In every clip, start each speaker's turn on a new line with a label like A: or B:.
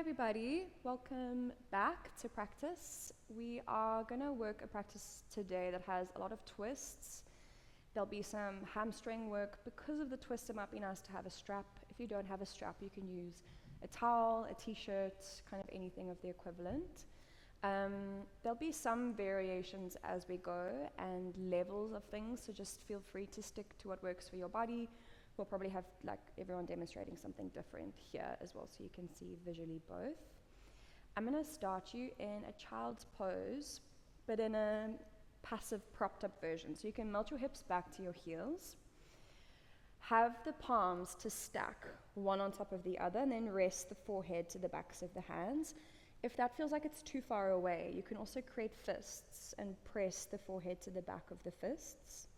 A: everybody, welcome back to practice. We are going to work a practice today that has a lot of twists. There'll be some hamstring work. Because of the twist, it might be nice to have a strap. If you don't have a strap, you can use a towel, a t-shirt, kind of anything of the equivalent. There'll be some variations as we go and levels of things, so just feel free to stick to what works for your body. We'll probably have like everyone demonstrating something different here as well, so you can see visually both. I'm going to start you in a child's pose, but in a passive propped up version. So you can melt your hips back to your heels. Have the palms to stack one on top of the other, and then rest the forehead to the backs of the hands. If that feels like it's too far away, you can also create fists and press the forehead to the back of the fists.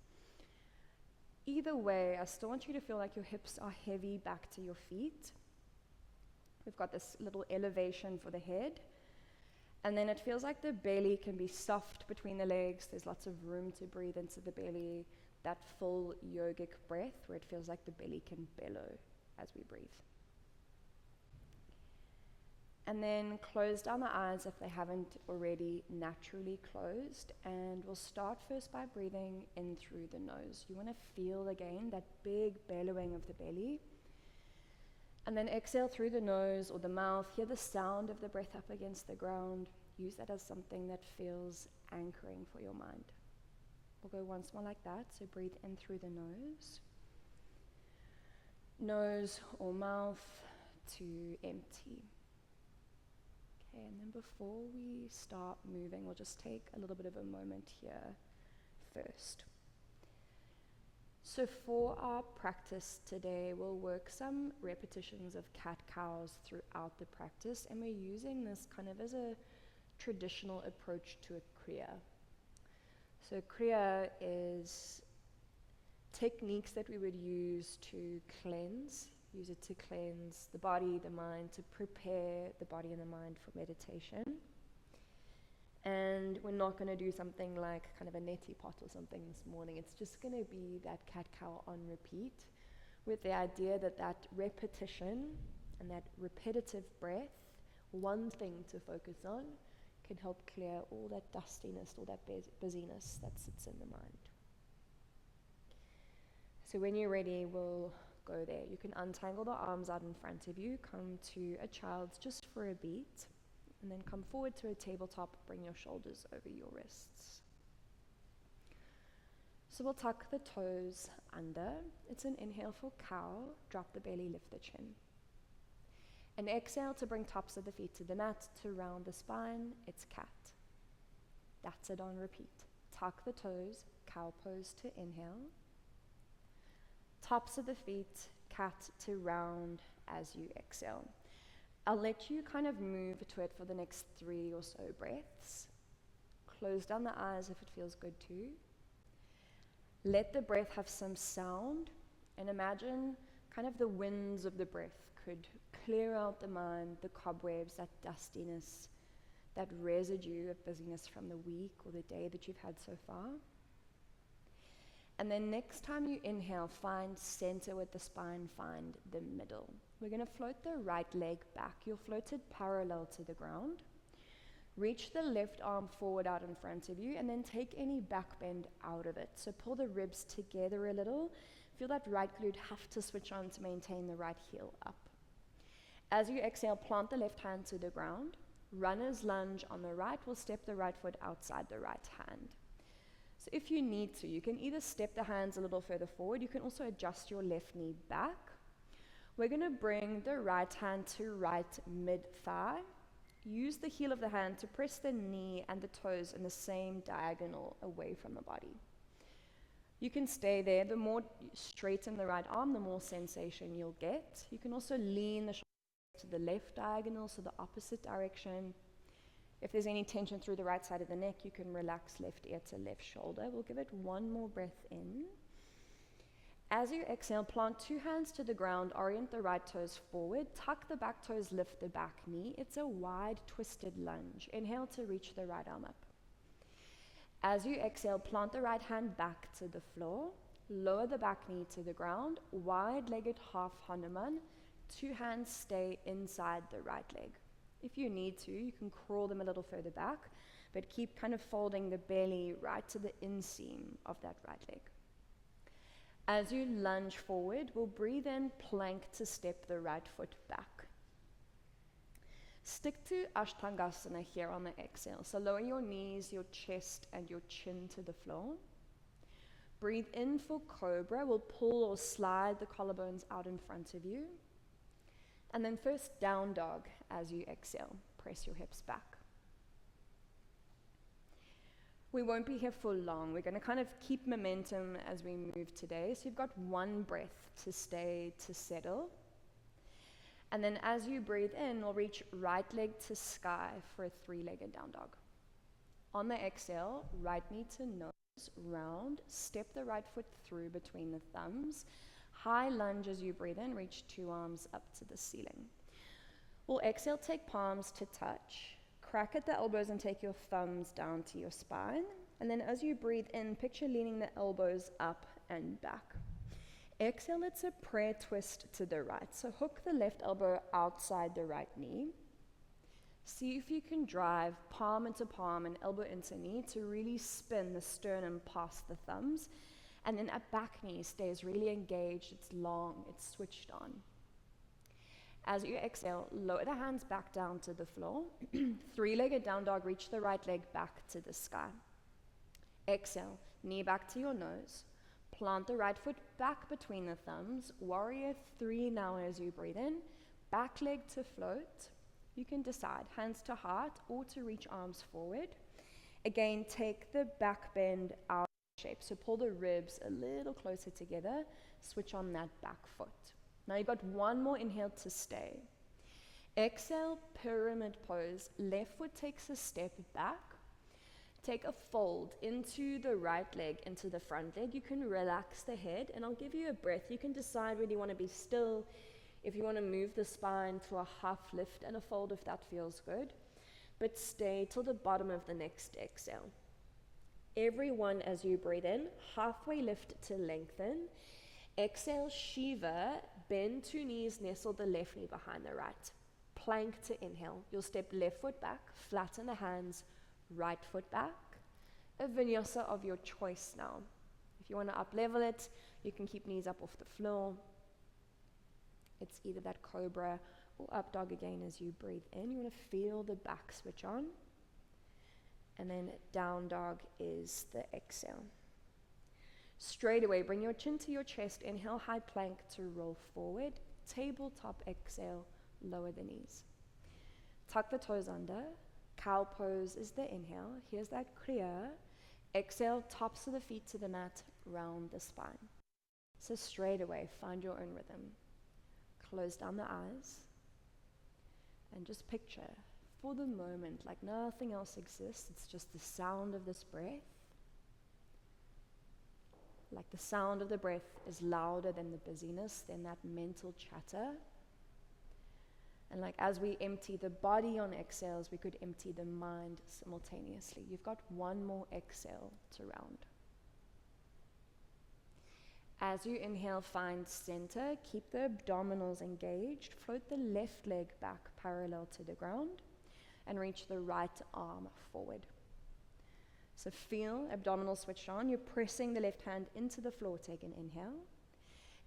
A: Either way, I still want you to feel like your hips are heavy back to your feet. We've got this little elevation for the head. And then it feels like the belly can be soft between the legs. There's lots of room to breathe into the belly. That full yogic breath where it feels like the belly can bellow as we breathe. And then close down the eyes if they haven't already naturally closed. And we'll start first by breathing in through the nose. You want to feel again that big bellowing of the belly. And then exhale through the nose or the mouth. Hear the sound of the breath up against the ground. Use that as something that feels anchoring for your mind. We'll go once more like that. So breathe in through the nose. Nose or mouth to empty. And then before we start moving, we'll just take a little bit of a moment here first. So for our practice today, we'll work some repetitions of cat-cows throughout the practice, and we're using this kind of as a traditional approach to a kriya. So kriya is techniques that we would use to cleanse. Use it to cleanse the body, the mind, to prepare the body and the mind for meditation. And we're not going to do something like kind of a neti pot or something this morning. It's just going to be that cat-cow on repeat, with the idea that that repetition and that repetitive breath, one thing to focus on, can help clear all that dustiness, all that busyness that sits in the mind. So when you're ready, we'll go there. You can untangle the arms out in front of you, come to a child's just for a beat, and then come forward to a tabletop, bring your shoulders over your wrists. So we'll tuck the toes under. It's an inhale for cow, drop the belly, lift the chin. An exhale to bring tops of the feet to the mat, to round the spine, it's cat. That's it on repeat. Tuck the toes, cow pose to inhale. Tops of the feet, cat to round as you exhale. I'll let you kind of move to it for the next 3 or so breaths. Close down the eyes if it feels good too. Let the breath have some sound, and imagine kind of the winds of the breath could clear out the mind, the cobwebs, that dustiness, that residue of busyness from the week or the day that you've had so far. And then next time you inhale, find center with the spine, find the middle. We're going to float the right leg back. You'll float it parallel to the ground. Reach the left arm forward out in front of you, and then take any back bend out of it. So pull the ribs together a little. Feel that right glute have to switch on to maintain the right heel up. As you exhale, plant the left hand to the ground. Runner's lunge on the right. We'll step the right foot outside the right hand. So if you need to, you can either step the hands a little further forward. You can also adjust your left knee back. We're going to bring the right hand to right mid-thigh. Use the heel of the hand to press the knee and the toes in the same diagonal away from the body. You can stay there. The more straighten the right arm, the more sensation you'll get. You can also lean the shoulder to the left diagonal, so the opposite direction. If there's any tension through the right side of the neck, you can relax left ear to left shoulder. We'll give it one more breath in. As you exhale, plant 2 hands to the ground, orient the right toes forward, tuck the back toes, lift the back knee. It's a wide twisted lunge. Inhale to reach the right arm up. As you exhale, plant the right hand back to the floor, lower the back knee to the ground, wide-legged half Hanuman. 2 hands stay inside the right leg. If you need to, you can crawl them a little further back, but keep kind of folding the belly right to the inseam of that right leg. As you lunge forward, we'll breathe in, plank to step the right foot back. Stick to Ashtangasana here on the exhale. So lower your knees, your chest, and your chin to the floor. Breathe in for cobra. We'll pull or slide the collarbones out in front of you. And then first down dog as you exhale. Press your hips back. We won't be here for long. We're going to kind of keep momentum as we move today. So you've got one breath to stay, to settle. And then as you breathe in, we'll reach right leg to sky for a three-legged down dog. On the exhale, right knee to nose, round, step the right foot through between the thumbs. High lunge as you breathe in, reach two arms up to the ceiling. We'll exhale, take palms to touch. Crack at the elbows and take your thumbs down to your spine. And then as you breathe in, picture leaning the elbows up and back. Exhale, it's a prayer twist to the right. So hook the left elbow outside the right knee. See if you can drive palm into palm and elbow into knee to really spin the sternum past the thumbs. And then that back knee stays really engaged, it's long, it's switched on. As you exhale, lower the hands back down to the floor. Three-legged down dog, reach the right leg back to the sky. Exhale, knee back to your nose. Plant the right foot back between the thumbs. Warrior three now as you breathe in. Back leg to float. You can decide, hands to heart or to reach arms forward. Again, take the back bend out of shape. So pull the ribs a little closer together. Switch on that back foot. Now you've got one more inhale to stay. Exhale, pyramid pose. Left foot takes a step back. Take a fold into the right leg, into the front leg. You can relax the head, and I'll give you a breath. You can decide whether you want to be still, if you want to move the spine to a half lift and a fold if that feels good. But stay till the bottom of the next exhale. Everyone as you breathe in, halfway lift to lengthen. Exhale, Shiva, bend two knees, nestle the left knee behind the right. Plank to inhale. You'll step left foot back, flatten the hands, right foot back. A vinyasa of your choice now. If you want to up level it, you can keep knees up off the floor. It's either that cobra or up dog again as you breathe in. You want to feel the back switch on. And then down dog is the exhale. Straight away, bring your chin to your chest. Inhale, high plank to roll forward. Tabletop exhale, lower the knees. Tuck the toes under. Cow pose is the inhale. Here's that kriya. Exhale, tops of the feet to the mat, round the spine. So straight away, find your own rhythm. Close down the eyes. And just picture, for the moment, like nothing else exists, it's just the sound of this breath. Like the sound of the breath is louder than the busyness, than that mental chatter. And like as we empty the body on exhales, we could empty the mind simultaneously. You've got one more exhale to round. As you inhale, find center. Keep the abdominals engaged. Float the left leg back parallel to the ground and reach the right arm forward. So feel abdominals switched on. You're pressing the left hand into the floor. Take an inhale.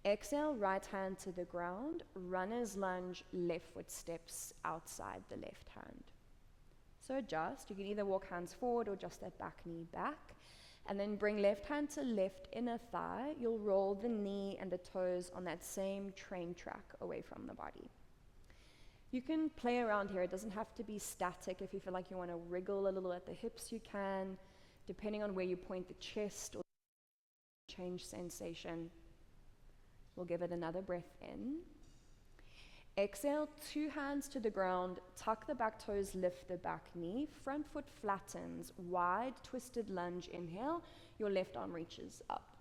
A: Exhale, right hand to the ground. Runner's lunge, left foot steps outside the left hand. So adjust. You can either walk hands forward or just that back knee back. And then bring left hand to left inner thigh. You'll roll the knee and the toes on that same train track away from the body. You can play around here. It doesn't have to be static. If you feel like you want to wriggle a little at the hips, you can. Depending on where you point the chest or change sensation. We'll give it another breath in. Exhale, two hands to the ground. Tuck the back toes, lift the back knee. Front foot flattens, wide twisted lunge. Inhale, your left arm reaches up.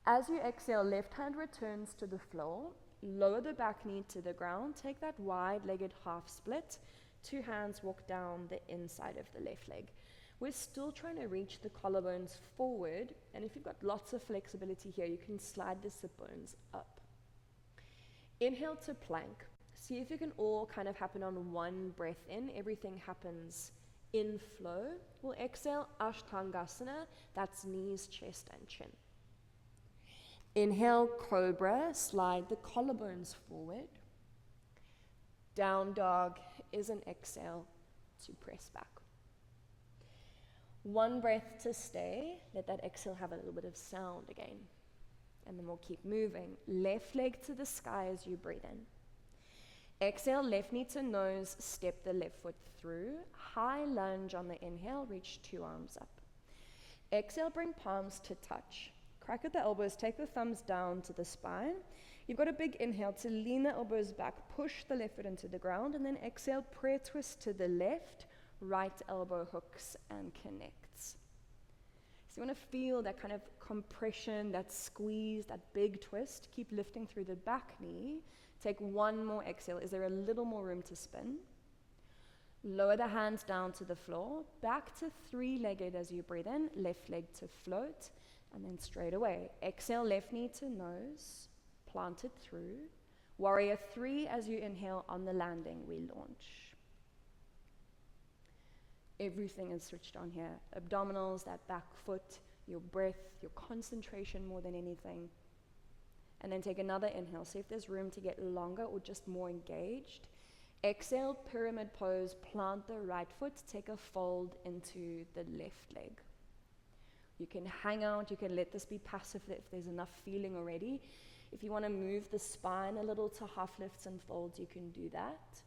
A: As you exhale, left hand returns to the floor. Lower the back knee to the ground. Take that wide-legged half split. Two hands walk down the inside of the left leg. We're still trying to reach the collarbones forward, and if you've got lots of flexibility here, you can slide the sit bones up. Inhale to plank. See if it can all kind of happen on one breath in. Everything happens in flow. We'll exhale Ashtangasana, that's knees, chest, and chin. Inhale, cobra, slide the collarbones forward. Down dog is an exhale to press back. One breath to stay. Let that exhale have a little bit of sound again. And then we'll keep moving. Left leg to the sky as you breathe in. Exhale, left knee to nose, step the left foot through. High lunge on the inhale, reach 2 arms up. Exhale, bring palms to touch. Crack at the elbows, take the thumbs down to the spine. You've got a big inhale to lean the elbows back, push the left foot into the ground, and then exhale, prayer twist to the left, right elbow hooks and connects. So you want to feel that kind of compression, that squeeze, that big twist. Keep lifting through the back knee. Take one more exhale. Is there a little more room to spin? Lower the hands down to the floor. Back to 3-legged as you breathe in. Left leg to float. And then straight away. Exhale, left knee to nose. Plant it through. Warrior 3 as you inhale. On the landing, we launch. Everything is switched on here. Abdominals, that back foot, your breath, your concentration more than anything. And then take another inhale. See if there's room to get longer or just more engaged. Exhale, pyramid pose, plant the right foot, take a fold into the left leg. You can hang out, you can let this be passive if there's enough feeling already. If you want to move the spine a little to half lifts and folds, you can do that.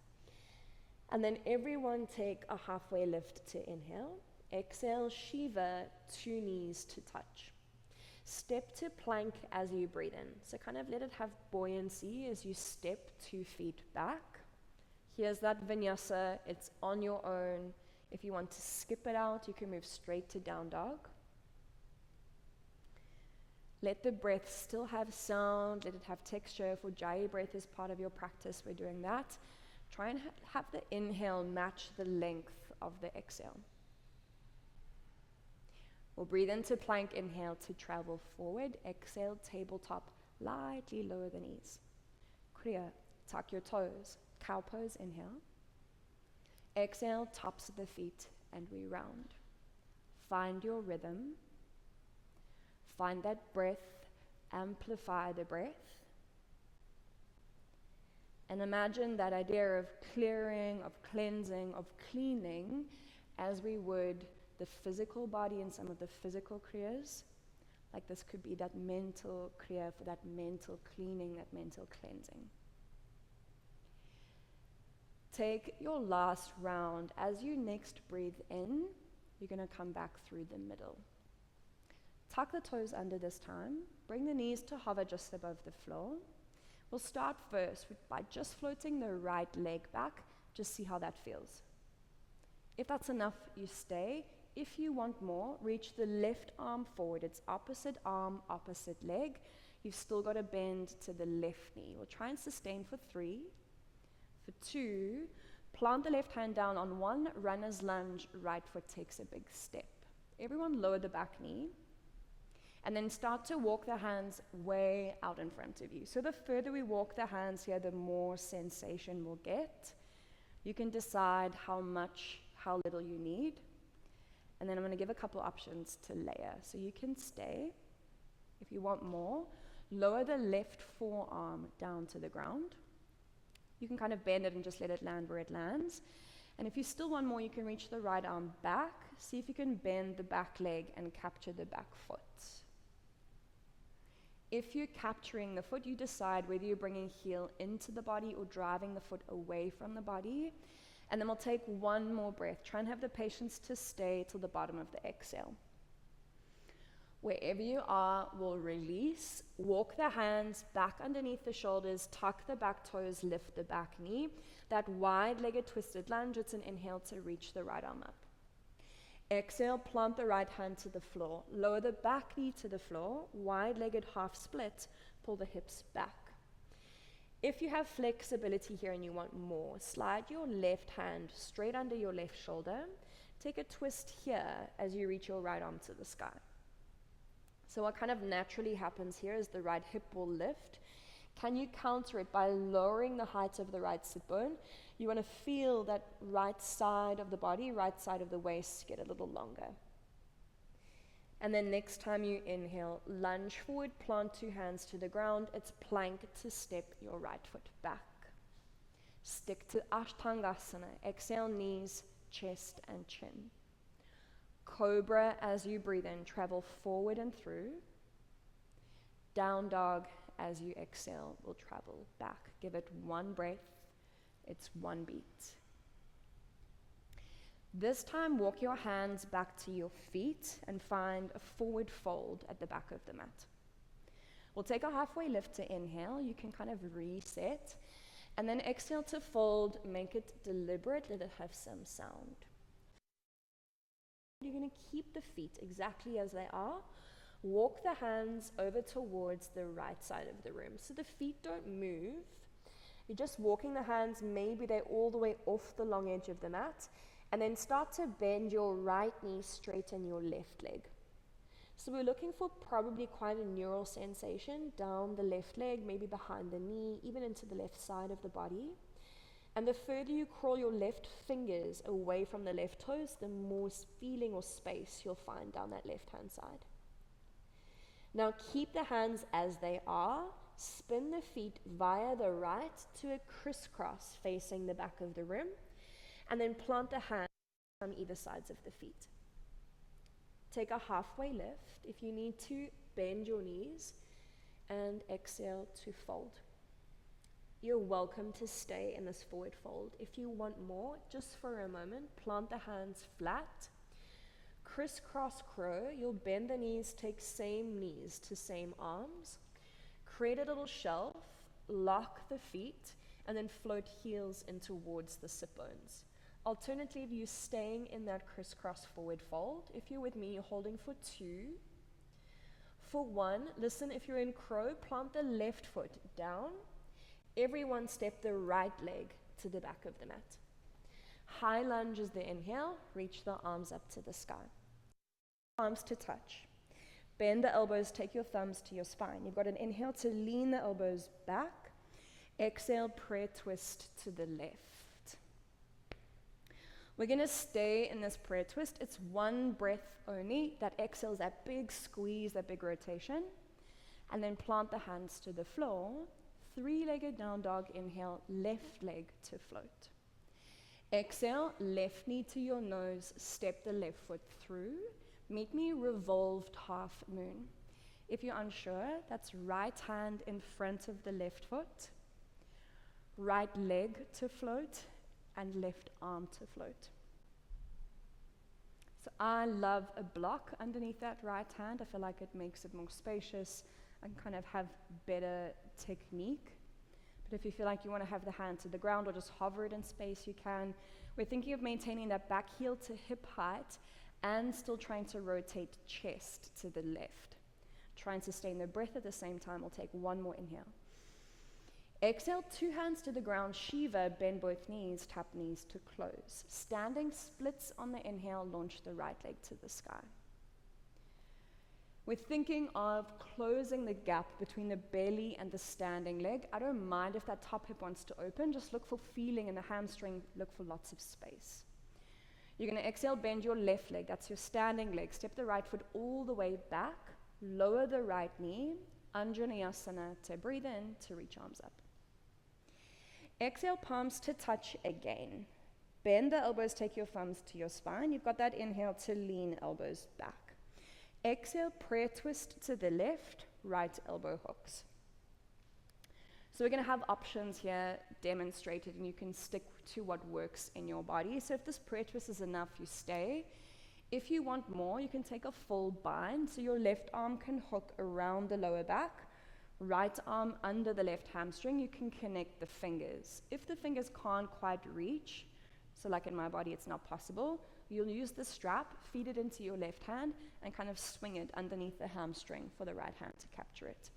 A: And then everyone take a halfway lift to inhale. Exhale, Shiva, 2 knees to touch. Step to plank as you breathe in. So kind of let it have buoyancy as you step 2 feet back. Here's that vinyasa, it's on your own. If you want to skip it out, you can move straight to down dog. Let the breath still have sound, let it have texture. If Ujjayi breath is part of your practice, we're doing that. Try and have the inhale match the length of the exhale. We'll breathe into plank, inhale to travel forward. Exhale, tabletop, lightly lower the knees. Kriya, tuck your toes. Cow pose, inhale. Exhale, tops of the feet, and we round. Find your rhythm. Find that breath. Amplify the breath. And imagine that idea of clearing, of cleansing, of cleaning as we would the physical body and some of the physical kriyas. Like this could be that mental kriya for that mental cleaning, that mental cleansing. Take your last round. As you next breathe in, you're going to come back through the middle. Tuck the toes under this time. Bring the knees to hover just above the floor. We'll start first by just floating the right leg back. Just see how that feels. If that's enough, you stay. If you want more, reach the left arm forward. It's opposite arm, opposite leg. You've still got to bend to the left knee. We'll try and sustain for 3. For 2, plant the left hand down on 1, runner's lunge, right foot takes a big step. Everyone lower the back knee. And then start to walk the hands way out in front of you. So the further we walk the hands here, the more sensation we'll get. You can decide how much, how little you need. And then I'm going to give a couple options to layer. So you can stay. If you want more, lower the left forearm down to the ground. You can kind of bend it and just let it land where it lands. And if you still want more, you can reach the right arm back. See if you can bend the back leg and capture the back foot. If you're capturing the foot, you decide whether you're bringing heel into the body or driving the foot away from the body. And then we'll take one more breath. Try and have the patience to stay till the bottom of the exhale. Wherever you are, we'll release. Walk the hands back underneath the shoulders, tuck the back toes, lift the back knee. That wide-legged twisted lunge, it's an inhale to reach the right arm up. Exhale, plant the right hand to the floor. Lower the back knee to the floor. Wide-legged half split. Pull the hips back. If you have flexibility here and you want more, slide your left hand straight under your left shoulder. Take a twist here as you reach your right arm to the sky. So what kind of naturally happens here is the right hip will lift. Can you counter it by lowering the height of the right sit bone? You want to feel that right side of the body, right side of the waist get a little longer. And then next time you inhale, lunge forward, plant 2 hands to the ground. It's plank to step your right foot back. Stick to Ashtangasana. Exhale, knees, chest, and chin. Cobra as you breathe in, travel forward and through. Down dog as you exhale will travel back. Give it 1 breath. It's 1 beat. This time, walk your hands back to your feet and find a forward fold at the back of the mat. We'll take a halfway lift to inhale. You can kind of reset. And then exhale to fold. Make it deliberate. Let it have some sound. You're going to keep the feet exactly as they are. Walk the hands over towards the right side of the room. So the feet don't move. You're just walking the hands. Maybe they're all the way off the long edge of the mat. And then start to bend your right knee, straighten your left leg. So we're looking for probably quite a neural sensation down the left leg, maybe behind the knee, even into the left side of the body. And the further you crawl your left fingers away from the left toes, the more feeling or space you'll find down that left-hand side. Now keep the hands as they are. Spin the feet via the right to a crisscross facing the back of the room. And then plant the hands on either sides of the feet. Take a halfway lift. If you need to, bend your knees and exhale to fold. You're welcome to stay in this forward fold. If you want more, just for a moment, plant the hands flat. Crisscross crow. You'll bend the knees, take same knees to same arms. Create a little shelf, lock the feet, and then float heels in towards the sit bones. Alternatively, you're staying in that crisscross forward fold. If you're with me, you're holding for 2. For 1, listen, if you're in crow, plant the left foot down. Everyone step the right leg to the back of the mat. High lunge is the inhale. Reach the arms up to the sky. Arms to touch. Bend the elbows, take your thumbs to your spine. You've got an inhale to lean the elbows back. Exhale, prayer twist to the left. We're going to stay in this prayer twist. It's 1 breath only. That exhales, that big squeeze, that big rotation. And then plant the hands to the floor. 3-legged down dog, inhale, left leg to float. Exhale, left knee to your nose, step the left foot through. Meet me revolved half moon. If you're unsure, that's right hand in front of the left foot, right leg to float, and left arm to float. So I love a block underneath that right hand. I feel like it makes it more spacious and kind of have better technique. But if you feel like you want to have the hand to the ground or just hover it in space, you can. We're thinking of maintaining that back heel to hip height and still trying to rotate chest to the left. Try and sustain the breath at the same time. We'll take 1 more inhale. Exhale, 2 hands to the ground, Shiva, bend both knees, tap knees to close. Standing splits on the inhale, launch the right leg to the sky. We're thinking of closing the gap between the belly and the standing leg. I don't mind if that top hip wants to open, just look for feeling in the hamstring, look for lots of space. You're going to exhale, bend your left leg, that's your standing leg. Step the right foot all the way back, lower the right knee, Anjaneyasana to breathe in, to reach arms up. Exhale, palms to touch again. Bend the elbows, take your thumbs to your spine. You've got that inhale to lean elbows back. Exhale, prayer twist to the left, right elbow hooks. So we're going to have options here demonstrated, and you can stick to what works in your body. So if this prayer twist is enough, you stay. If you want more, you can take a full bind. So your left arm can hook around the lower back. Right arm under the left hamstring, you can connect the fingers. If the fingers can't quite reach, so like in my body it's not possible, you'll use the strap, feed it into your left hand, and kind of swing it underneath the hamstring for the right hand to capture it.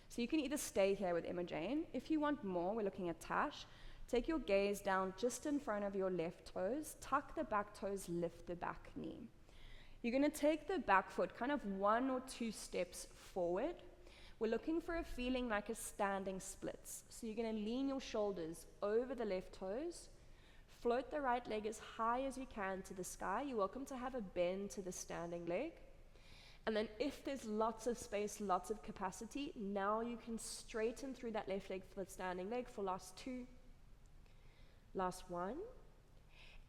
A: So you can either stay here with Emma Jane. If you want more, we're looking at Tash. Take your gaze down just in front of your left toes, tuck the back toes, lift the back knee. You're going to take the back foot kind of 1 or 2 steps forward. We're looking for a feeling like a standing splits. So you're going to lean your shoulders over the left toes, float the right leg as high as you can to the sky. You're welcome to have a bend to the standing leg. And then if there's lots of space, lots of capacity, now you can straighten through that left leg for the standing leg for last 2. Last 1.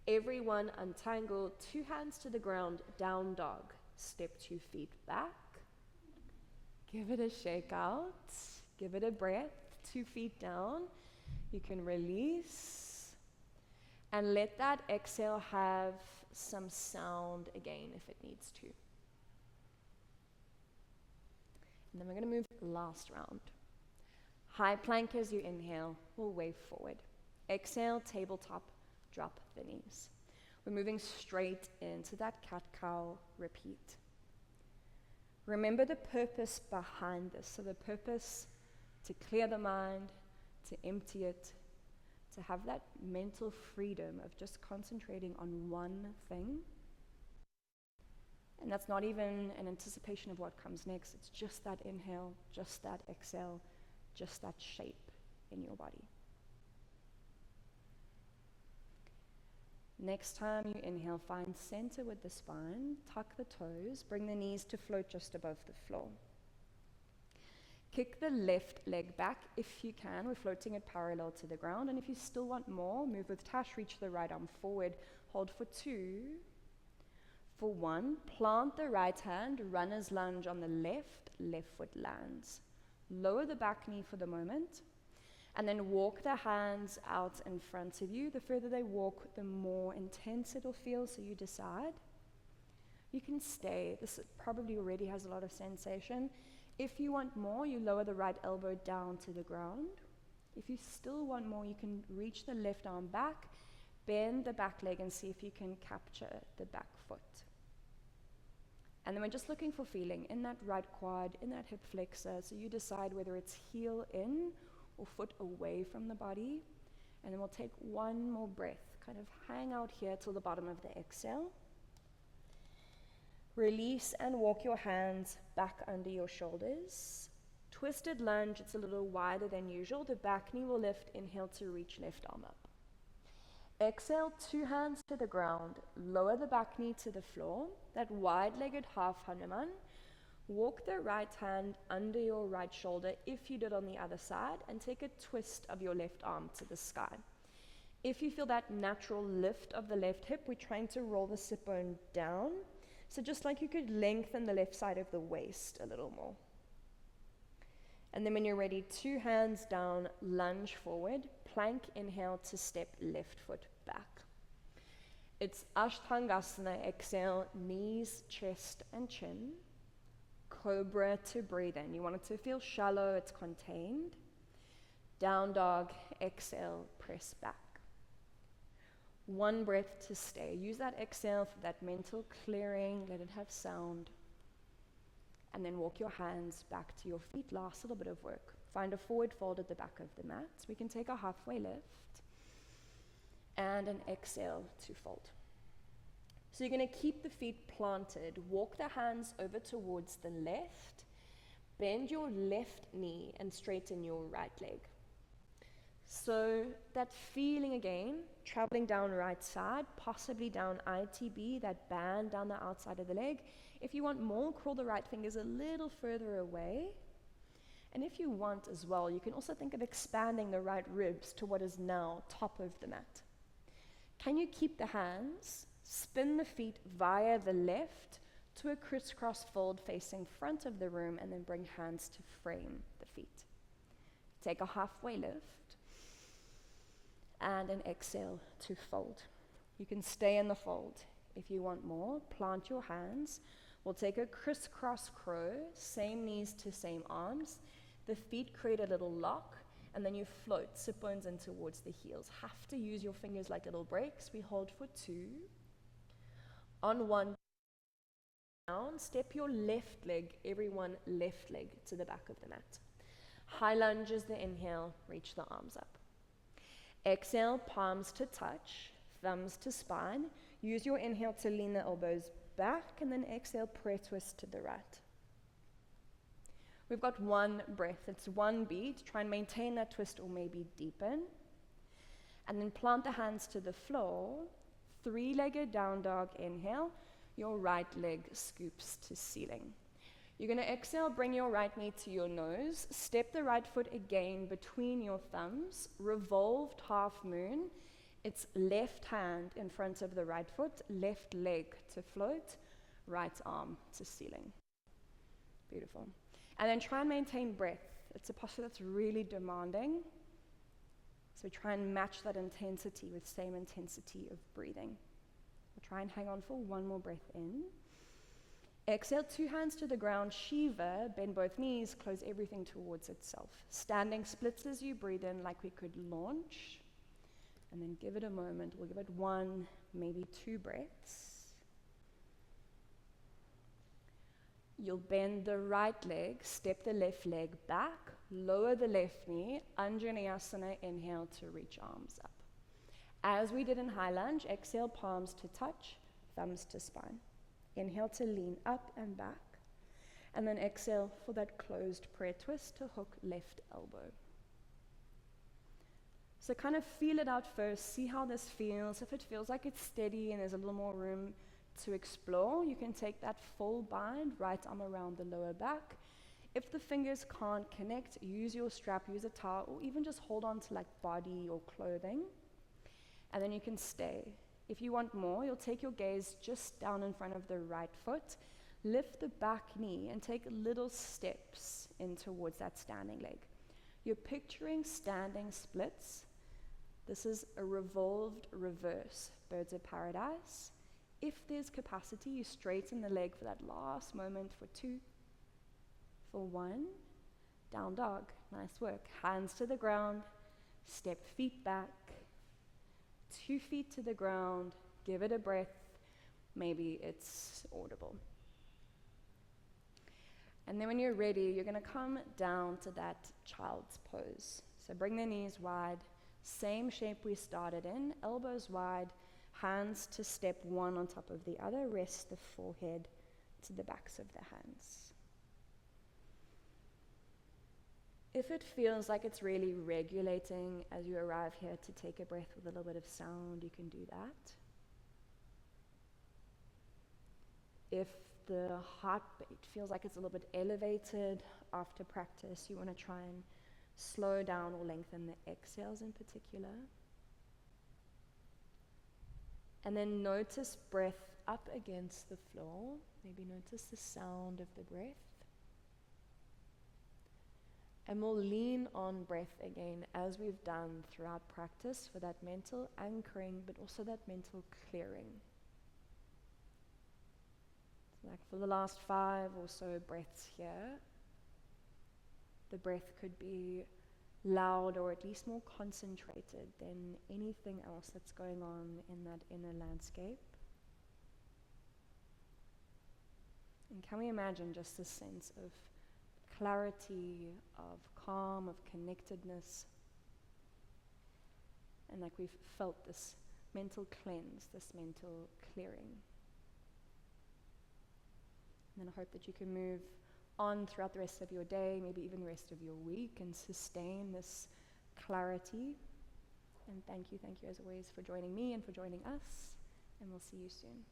A: Everyone untangle, 2 hands to the ground, down dog. Step 2 feet back. Give it a shake out. Give it a breath. 2 feet down. You can release. And let that exhale have some sound again if it needs to. And then we're going to move last round. High plank as you inhale. We'll wave forward. Exhale, tabletop, drop the knees. We're moving straight into that cat-cow repeat. Remember the purpose behind this. So the purpose to clear the mind, to empty it, to have that mental freedom of just concentrating on one thing. And that's not even an anticipation of what comes next. It's just that inhale, just that exhale, just that shape in your body. Next time you inhale, find center with the spine, tuck the toes, bring the knees to float just above the floor. Kick the left leg back if you can. We're floating it parallel to the ground. And if you still want more, move with Tash, reach the right arm forward, hold for 2. For 1, plant the right hand, runner's lunge on the left foot lands. Lower the back knee for the moment, and then walk the hands out in front of you. The further they walk, the more intense it'll feel, so you decide. You can stay. This probably already has a lot of sensation. If you want more, you lower the right elbow down to the ground. If you still want more, you can reach the left arm back, bend the back leg, and see if you can capture the back foot. And then we're just looking for feeling in that right quad, in that hip flexor, so you decide whether it's heel in or foot away from the body. And then we'll take one more breath, kind of hang out here till the bottom of the exhale. Release and walk your hands back under your shoulders. Twisted lunge, it's a little wider than usual. The back knee will lift, inhale to reach left arm up. Exhale, 2 hands to the ground, lower the back knee to the floor, that wide-legged half Hanuman. Walk the right hand under your right shoulder if you did on the other side, and take a twist of your left arm to the sky. If you feel that natural lift of the left hip, we're trying to roll the sit bone down. So just like you could lengthen the left side of the waist a little more. And then when you're ready, 2 hands down, lunge forward, plank inhale to step left foot back. It's Ashtangasana, exhale, knees, chest, and chin. Cobra to breathe in. You want it to feel shallow, it's contained. Down dog, exhale, press back. 1 breath to stay. Use that exhale for that mental clearing, let it have sound. And then walk your hands back to your feet. Last little bit of work. Find a forward fold at the back of the mat. We can take a halfway lift. And an exhale to fold. So you're going to keep the feet planted. Walk the hands over towards the left. Bend your left knee and straighten your right leg. So that feeling again, traveling down right side, possibly down ITB, that band down the outside of the leg. If you want more, crawl the right fingers a little further away. And if you want as well, you can also think of expanding the right ribs to what is now top of the mat. Can you keep the hands, spin the feet via the left to a crisscross fold facing front of the room, and then bring hands to frame the feet. Take a halfway lift, and an exhale to fold. You can stay in the fold. If you want more, plant your hands. We'll take a crisscross crow, same knees to same arms. The feet create a little lock, and then you float, sit bones in towards the heels. Have to use your fingers like little brakes. We hold for 2. On 1, down, step your left leg, everyone left leg to the back of the mat. High lunge is the inhale, reach the arms up. Exhale, palms to touch, thumbs to spine. Use your inhale to lean the elbows back, and then exhale, prayer twist to the right. We've got one breath, it's one beat. Try and maintain that twist or maybe deepen. And then plant the hands to the floor. 3-legged down dog, inhale. Your right leg scoops to ceiling. You're going to exhale, bring your right knee to your nose. Step the right foot again between your thumbs. Revolved half moon. It's left hand in front of the right foot, left leg to float, right arm to ceiling. Beautiful. And then try and maintain breath. It's a posture that's really demanding. So try and match that intensity with same intensity of breathing. We'll try and hang on for one more breath in. Exhale, 2 hands to the ground, Shiva, bend both knees, close everything towards itself. Standing splits as you breathe in like we could launch. And then give it a moment. We'll give it 1, maybe 2 breaths. You'll bend the right leg, step the left leg back, lower the left knee, Anjaneyasana, inhale to reach arms up. As we did in high lunge, exhale, palms to touch, thumbs to spine. Inhale to lean up and back, and then exhale for that closed prayer twist to hook left elbow. So kind of feel it out first, see how this feels. If it feels like it's steady and there's a little more room to explore, you can take that full bind, right arm around the lower back. If the fingers can't connect, use your strap, use a towel, or even just hold on to like body or clothing, and then you can stay. If you want more, you'll take your gaze just down in front of the right foot, lift the back knee, and take little steps in towards that standing leg. You're picturing standing splits. This is a revolved reverse, birds of paradise. If there's capacity, you straighten the leg for that last moment for 2, for 1, down dog, nice work. Hands to the ground, step feet back, 2 feet to the ground, give it a breath, maybe it's audible. And then when you're ready, you're gonna come down to that child's pose. So bring the knees wide, same shape we started in, elbows wide, hands to step one on top of the other, rest the forehead to the backs of the hands. If it feels like it's really regulating as you arrive here to take a breath with a little bit of sound, you can do that. If the heartbeat feels like it's a little bit elevated after practice, you want to try and slow down or lengthen the exhales in particular. And then notice breath up against the floor. Maybe notice the sound of the breath. And we'll lean on breath again as we've done throughout practice for that mental anchoring, but also that mental clearing. So like for the last 5 or so breaths here, the breath could be loud or at least more concentrated than anything else that's going on in that inner landscape. And can we imagine just this sense of clarity, of calm, of connectedness, and like we've felt this mental cleanse, this mental clearing. And then I hope that you can move on throughout the rest of your day, maybe even the rest of your week, and sustain this clarity. And thank you as always for joining me and for joining us, and we'll see you soon.